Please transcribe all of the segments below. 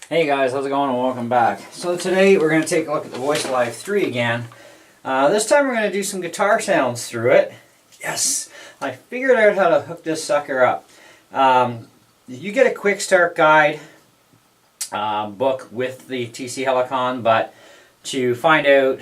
Hey guys, how's it going and welcome back. So today we're going to take a look at the Voicelive 3 again. This time we're going to do some guitar sounds through it. Yes! I figured out how to hook this sucker up. You get a quick start guide book with the TC Helicon, but to find out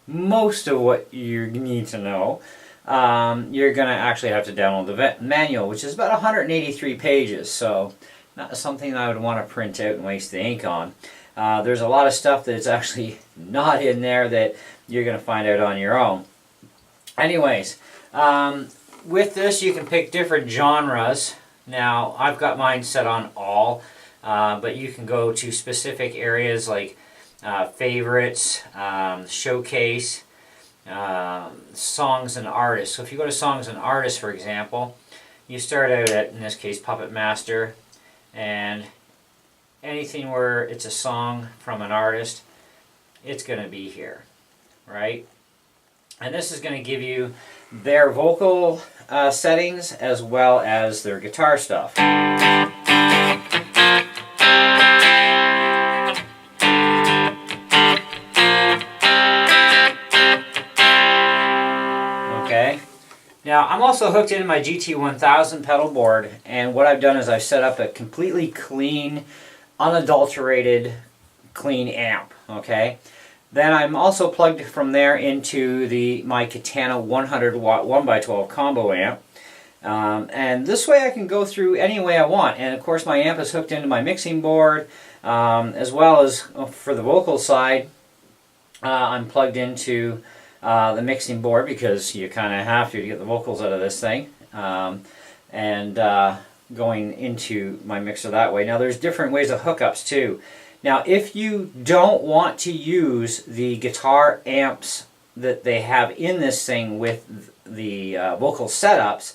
most of what you need to know, you're going to actually have to download the manual, which is about 183 pages. So not something I would want to print out and waste the ink on. There's a lot of stuff that's actually not in there that you're going to find out on your own. Anyways, with this you can pick different genres. Now I've got mine set on all, but you can go to specific areas like favorites, showcase, songs and artists. So if you go to songs and artists, for example, you start out at, in this case, Puppet Master, and anything where it's a song from an artist, it's going to be here, right? And this is going to give you their vocal settings as well as their guitar stuff. Okay. Now, I'm also hooked into my GT1000 pedal board, and what I've done is I've set up a completely clean, unadulterated, clean amp, okay? Then I'm also plugged from there into my Katana 100 watt 1x12 combo amp, and this way I can go through any way I want. And of course my amp is hooked into my mixing board, as well as for the vocal side, I'm plugged into the mixing board because you kind of have to get the vocals out of this thing, and going into my mixer that way. Now there's different ways of hookups too. Now if you don't want to use the guitar amps that they have in this thing with the vocal setups,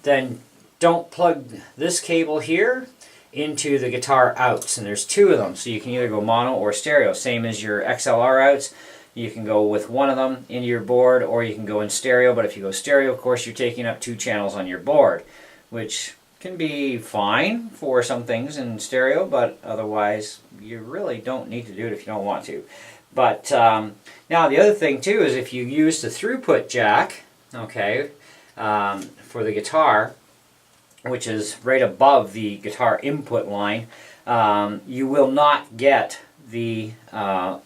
then don't plug this cable here into the guitar outs, and there's two of them, so you can either go mono or stereo, same as your XLR outs. You can go with one of them into your board, or you can go in stereo, but if you go stereo, of course, you're taking up two channels on your board, which can be fine for some things in stereo, but otherwise, you really don't need to do it if you don't want to. But now the other thing too is if you use the throughput jack, okay, for the guitar, which is right above the guitar input line, you will not get the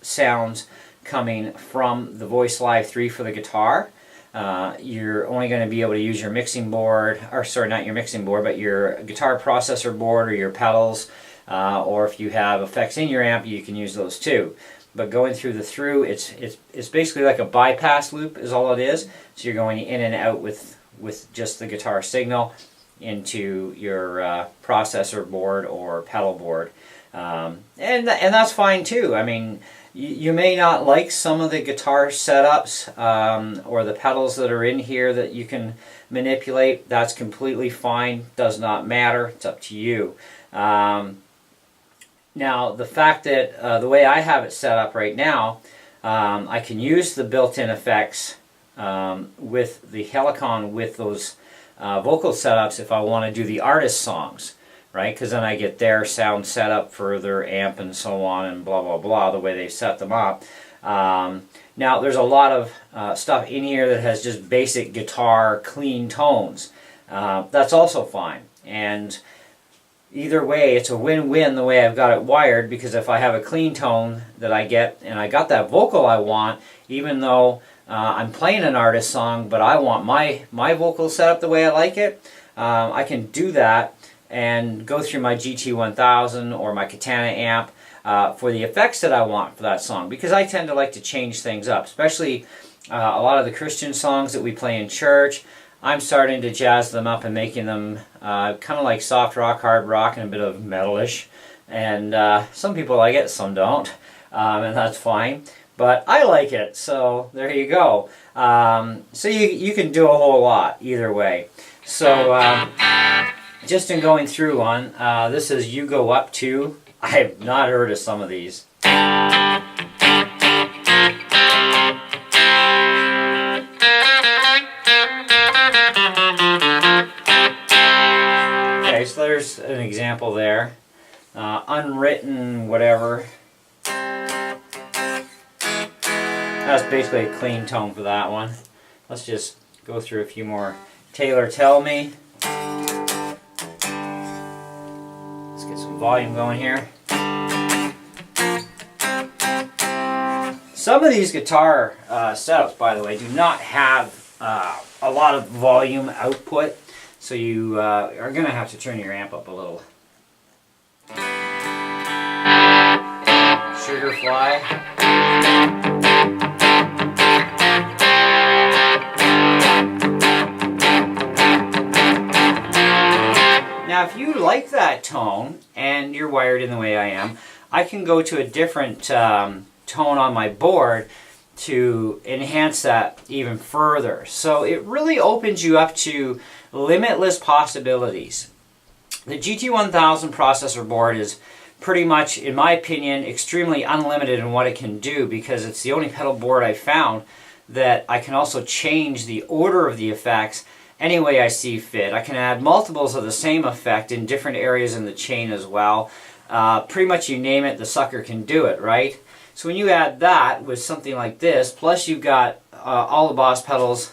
sounds coming from the Voicelive 3 for the guitar. You're only going to be able to use your mixing board, or sorry, not your mixing board, but your guitar processor board or your pedals, or if you have effects in your amp, you can use those too. But going through the through, it's basically like a bypass loop is all it is. So you're going in and out with just the guitar signal into your processor board or pedal board, and that's fine too. I mean, you may not like some of the guitar setups or the pedals that are in here that you can manipulate. That's completely fine. Does not matter. It's up to you. Now, the fact that the way I have it set up right now, I can use the built-in effects with the Helicon with those vocal setups if I want to do the artist songs. Right, because then I get their sound set up for their amp and so on and blah blah blah, the way they've set them up. Now there's a lot of stuff in here that has just basic guitar clean tones. That's also fine, and either way it's a win-win the way I've got it wired, because if I have a clean tone that I get and I got that vocal I want, even though I'm playing an artist song but I want my vocal set up the way I like it, I can do that and go through my GT1000 or my Katana amp for the effects that I want for that song, because I tend to like to change things up, especially a lot of the Christian songs that we play in church. I'm starting to jazz them up and making them kind of like soft rock, hard rock, and a bit of metalish. And some people like it, some don't, and that's fine. But I like it, so there you go. So you can do a whole lot either way. So just in going through one, this is You Go Up To. I have not heard of some of these. Okay, so there's an example there. unwritten whatever. That's basically a clean tone for that one. Let's just go through a few more. Taylor, Tell Me. Let's get some volume going here. Some of these guitar setups, by the way, do not have a lot of volume output, so you are going to have to turn your amp up a little. Sugarfly. Now, if you like that tone, and you're wired in the way I am, I can go to a different tone on my board to enhance that even further. So it really opens you up to limitless possibilities. The GT1000 processor board is pretty much, in my opinion, extremely unlimited in what it can do, because it's the only pedal board I've found that I can also change the order of the effects any way I see fit. I can add multiples of the same effect in different areas in the chain as well. Pretty much you name it, the sucker can do it, right? So when you add that with something like this, plus you've got all the Boss pedals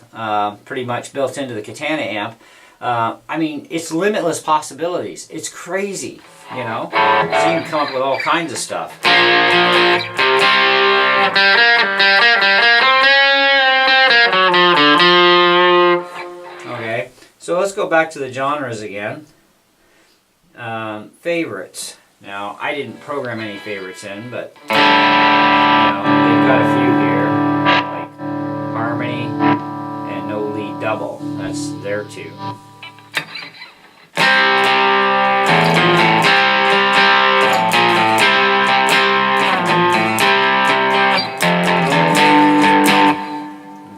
pretty much built into the Katana amp, I mean, it's limitless possibilities. It's crazy, you know? So you can come up with all kinds of stuff. Okay, so let's go back to the genres again. Favorites. Now, I didn't program any favorites in, but you know, they've got a few here, like harmony and no lead double. That's their two.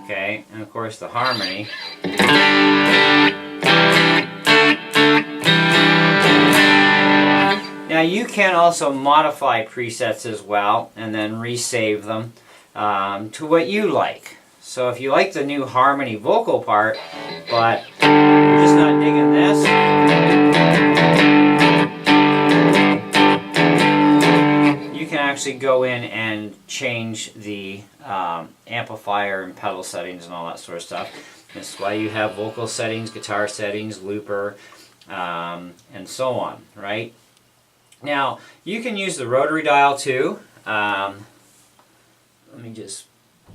Okay, and of course the harmony. Now you can also modify presets as well and then resave them to what you like. So if you like the new harmony vocal part, but you're just not digging this, you can actually go in and change the amplifier and pedal settings and all that sort of stuff. That's why you have vocal settings, guitar settings, looper, and so on, right? Now, you can use the rotary dial too. Let me just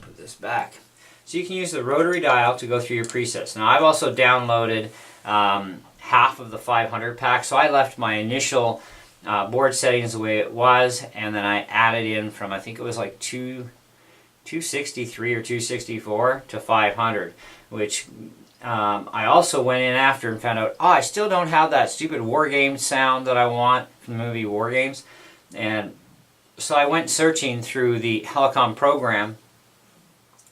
put this back. So you can use the rotary dial to go through your presets. Now, I've also downloaded half of the 500 pack, so I left my initial board settings the way it was, and then I added in from, I think it was like 263 or 264 to 500, which I also went in after and found out, oh, I still don't have that stupid War Games sound that I want from the movie War Games. And so I went searching through the Helicon program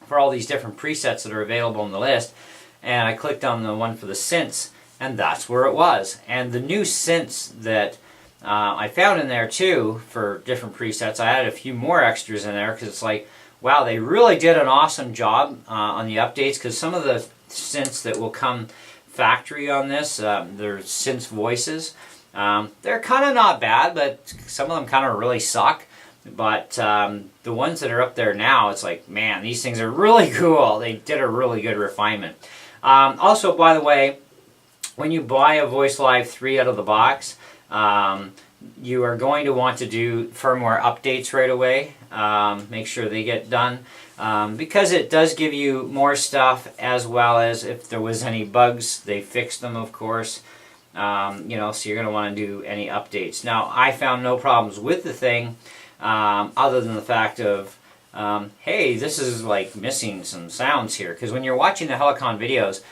for all these different presets that are available on the list, and I clicked on the one for the synths, and that's where it was. And the new synths that I found in there too for different presets, I added a few more extras in there because it's like, wow, they really did an awesome job on the updates, because some of the synths that will come factory on this, they're synth voices. They're kind of not bad, but some of them kind of really suck. But the ones that are up there now, it's like, man, these things are really cool. They did a really good refinement. Also, by the way, when you buy a Voicelive 3 out of the box, you are going to want to do firmware updates right away. Make sure they get done. Because it does give you more stuff, as well as if there was any bugs, they fixed them, of course. You know, so you're going to want to do any updates. Now, I found no problems with the thing, other than the fact of, hey, this is like missing some sounds here. Because when you're watching the Helicon videos,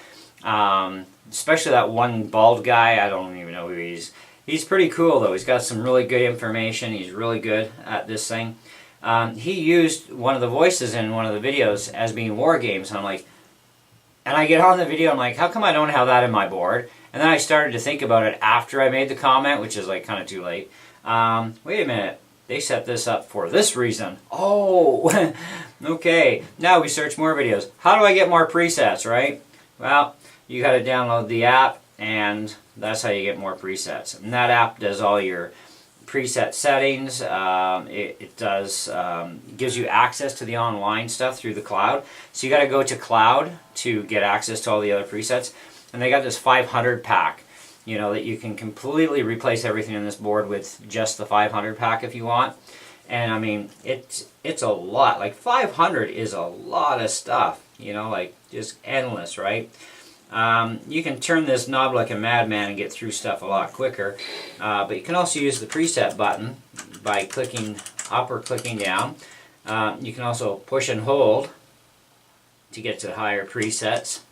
especially that one bald guy, I don't even know who he is. He's pretty cool though. He's got some really good information. He's really good at this thing. He used one of the voices in one of the videos as being War Games, and I'm like, and I get on the video, I'm like, how come I don't have that in my board? And then I started to think about it after I made the comment, which is like kind of too late. Wait a minute, they set this up for this reason. Oh, okay. Now we search more videos. How do I get more presets, right? Well, you got to download the app, and that's how you get more presets. And that app does all your preset settings. It does gives you access to the online stuff through the cloud. So you got to go to cloud to get access to all the other presets. And they got this 500 pack, you know, that you can completely replace everything in this board with just the 500 pack if you want. And I mean, it's a lot. Like 500 is a lot of stuff, you know, like just endless, right? You can turn this knob like a madman and get through stuff a lot quicker. But you can also use the preset button by clicking up or clicking down. You can also push and hold to get to higher presets.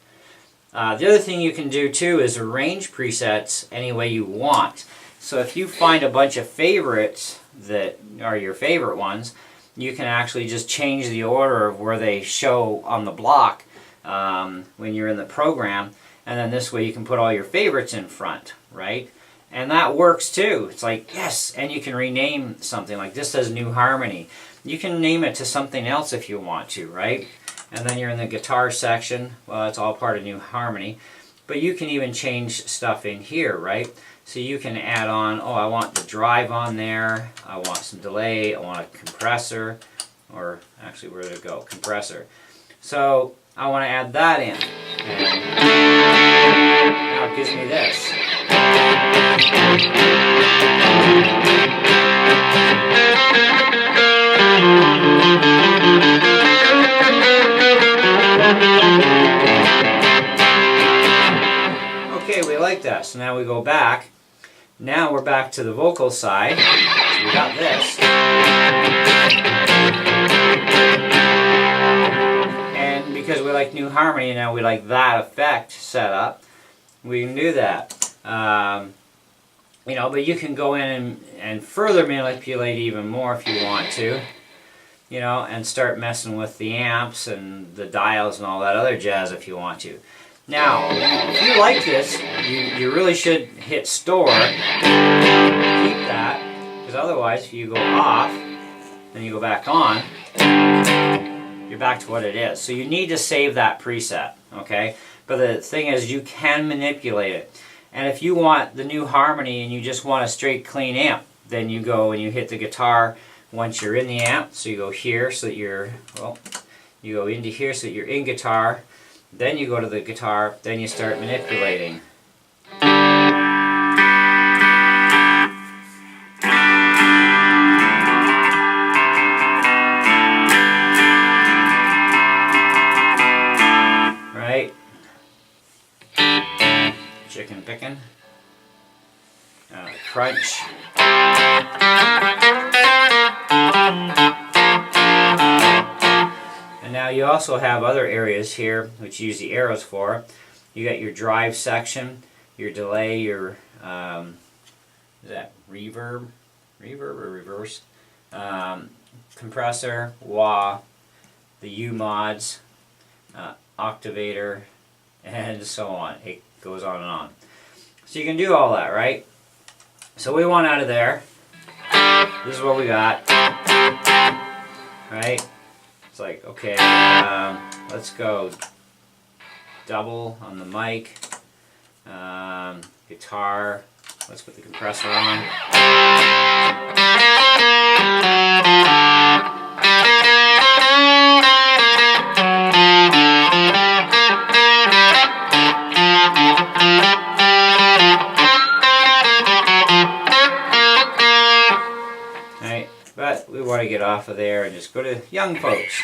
The other thing you can do too is arrange presets any way you want. So if you find a bunch of favorites that are your favorite ones, you can actually just change the order of where they show on the block when you're in the program, and then this way you can put all your favorites in front, right? And that works too. It's like, yes, and you can rename something. Like this says New Harmony. You can name it to something else if you want to, right? And then you're in the guitar section. Well, it's all part of New Harmony. But you can even change stuff in here, right? So you can add on, oh, I want the drive on there. I want some delay. I want a compressor. Or actually, where did it go? Compressor. So I want to add that in. And now it gives me this. Okay, we like that. So now we go back. Now we're back to the vocal side. So we got this. And because we like New Harmony and now we like that effect set up, we can do that. You know, but you can go in and further manipulate even more if you want to. You know, and start messing with the amps and the dials and all that other jazz if you want to. Now, if you like this, you really should hit store, keep that, because otherwise if you go off, then you go back on, you're back to what it is. So you need to save that preset, okay? But the thing is, you can manipulate it. And if you want the New Harmony and you just want a straight clean amp, then you go and you hit the guitar once you're in the amp. So you go here so that you're, well, you go into here so that you're in guitar. Then you go to the guitar, then you start manipulating. Right? Chicken picking. Crunch. And now you also have other areas here, which you use the arrows for. You got your drive section, your delay, your, is that reverb? Reverb or reverse? Compressor, wah, the U mods, octavator, and so on. It goes on and on. So you can do all that, right? So we want out of there. This is what we got. Right? It's like, okay, let's go double on the mic, guitar, let's put the compressor on. Right, but we want to get off of there and just go to young folks.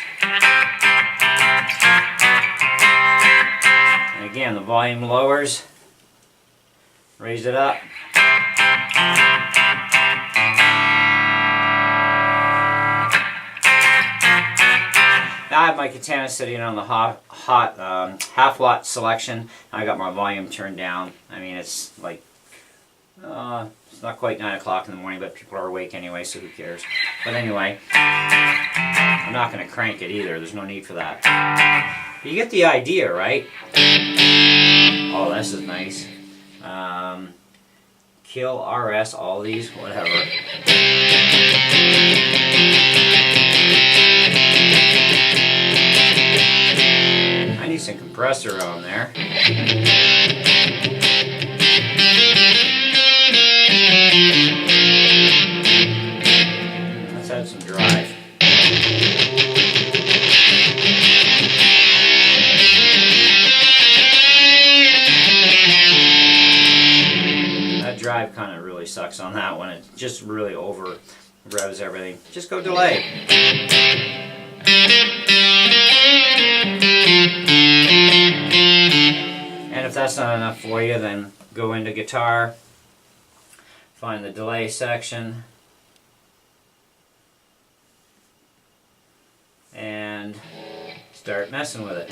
And again, the volume lowers, raise it up. Now I have my katana sitting on the hot half-watt selection. I got my volume turned down. I mean, it's like, it's not quite 9 o'clock in the morning, but people are awake anyway, so who cares? But anyway, I'm not going to crank it either. There's no need for that. But you get the idea, right? Oh, this is nice. Kill, RS, all these, whatever. I need some compressor on there. Voicelive kind of really sucks on that one. It just really over revs everything. Just go delay. And if that's not enough for you, then go into guitar, find the delay section, and start messing with it.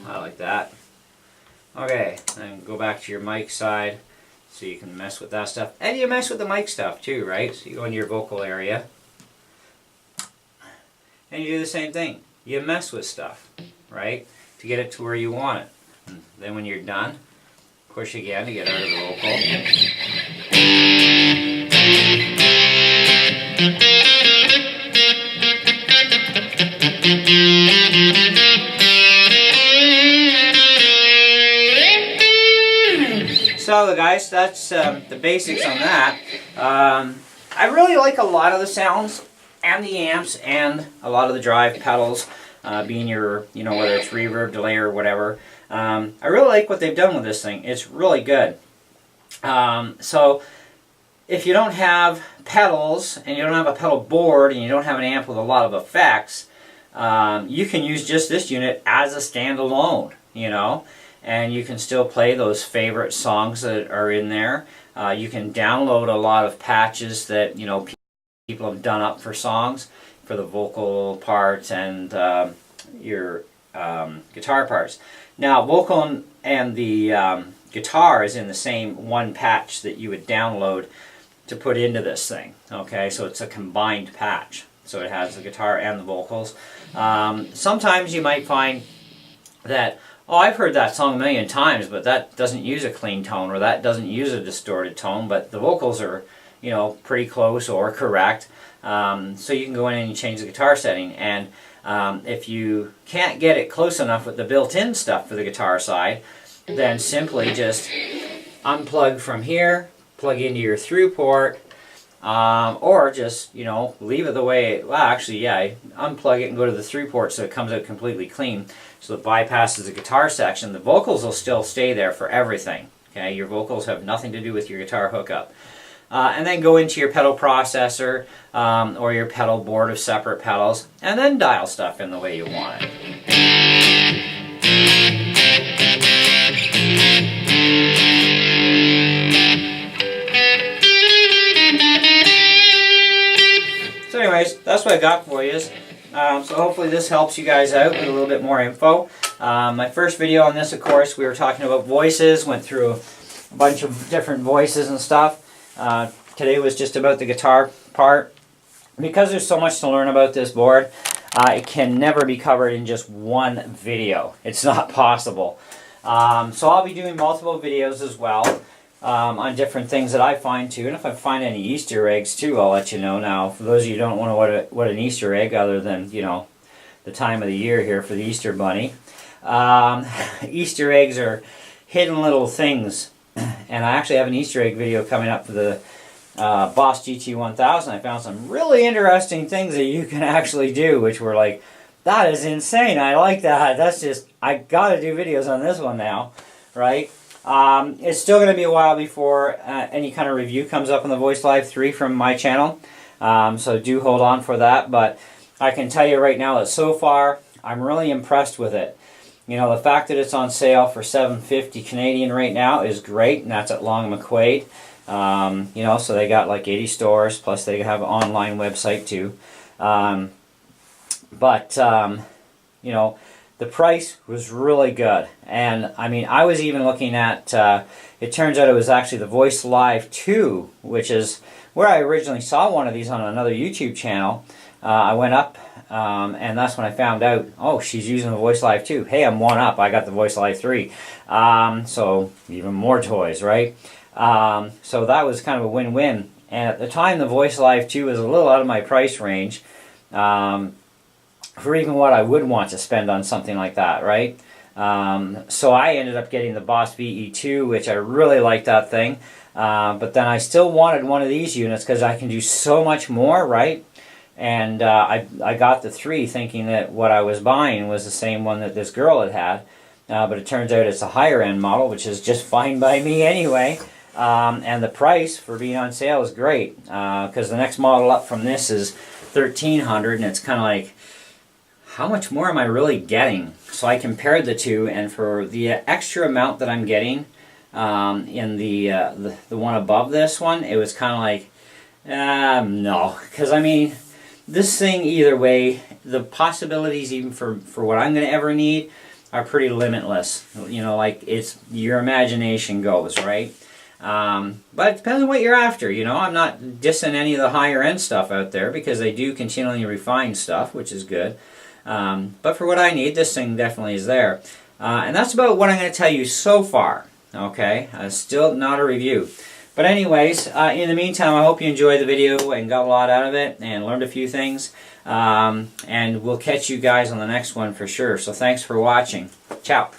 I like that. Okay, then go back to your mic side so you can mess with that stuff. And you mess with the mic stuff too, right? So you go into your vocal area and you do the same thing. You mess with stuff, right? To get it to where you want it. And then when you're done, push again to get out of the vocal. So guys, that's the basics on that. I really like a lot of the sounds and the amps and a lot of the drive pedals, being your, whether it's reverb, delay, or whatever. I really like what they've done with this thing. It's really good. So if you don't have pedals and you don't have a pedal board and you don't have an amp with a lot of effects, you can use just this unit as a standalone, and you can still play those favorite songs that are in there. You can download a lot of patches that people have done up for songs, for the vocal parts and your guitar parts. Now, vocal and the guitar is in the same one patch that you would download to put into this thing. Okay, so it's a combined patch. So it has the guitar and the vocals. Sometimes you might find that, oh, I've heard that song a million times, but that doesn't use a clean tone, or that doesn't use a distorted tone, but the vocals are, pretty close or correct. So you can go in and you change the guitar setting, and if you can't get it close enough with the built-in stuff for the guitar side, then simply just unplug from here, plug into your through port, or just, leave it the way, unplug it and go to the through port so it comes out completely clean. So it bypasses the guitar section. The vocals will still stay there for everything. Okay, your vocals have nothing to do with your guitar hookup. And then go into your pedal processor or your pedal board of separate pedals, and then dial stuff in the way you want it. So anyways, that's what I got for you. So hopefully this helps you guys out with a little bit more info. My first video on this, of course, we were talking about voices, went through a bunch of different voices and stuff. Today was just about the guitar part. Because there's so much to learn about this board, it can never be covered in just one video. It's not possible. So I'll be doing multiple videos as well on different things that I find too. And if I find any Easter eggs too, I'll let you know. Now, for those of you who don't know what an Easter egg, other than, the time of the year here for the Easter Bunny, Easter eggs are hidden little things. And I actually have an Easter egg video coming up for the Boss GT1000. I found some really interesting things that you can actually do, which were like, that is insane, I like that. That's just, I gotta do videos on this one now, right? It's still going to be a while before any kind of review comes up on the Voicelive 3 from my channel, so do hold on for that. But I can tell you right now that so far, I'm really impressed with it. The fact that it's on sale for $7.50 Canadian right now is great, and that's at Long McQuaid. So they got like 80 stores, plus they have an online website too. The price was really good. And I mean, I was even looking at, it turns out it was actually the Voicelive 2, which is where I originally saw one of these on another YouTube channel. I went up, and that's when I found out, oh, she's using the Voicelive 2. Hey, I'm one up. I got the Voicelive 3. So even more toys, right? So that was kind of a win-win. And at the time, the Voicelive 2 was a little out of my price range for even what I would want to spend on something like that, right? So I ended up getting the Boss VE2, which I really liked that thing. But then I still wanted one of these units because I can do so much more, right? And I got the 3 thinking that what I was buying was the same one that this girl had had. But it turns out it's a higher end model, which is just fine by me anyway. And the price for being on sale is great, because the next model up from this is $1,300, and it's kind of like, how much more am I really getting? So I compared the two, and for the extra amount that I'm getting in the one above this one, it was kind of like, no, because I mean, this thing either way, the possibilities even for what I'm going to ever need are pretty limitless. You know, like, it's your imagination goes, right? But it depends on what you're after, you know. I'm not dissing any of the higher end stuff out there because they do continually refine stuff, which is good. But for what I need, this thing definitely is there. And that's about what I'm going to tell you so far, okay? Still not a review. But anyways, in the meantime, I hope you enjoyed the video and got a lot out of it and learned a few things. And we'll catch you guys on the next one for sure. So thanks for watching. Ciao.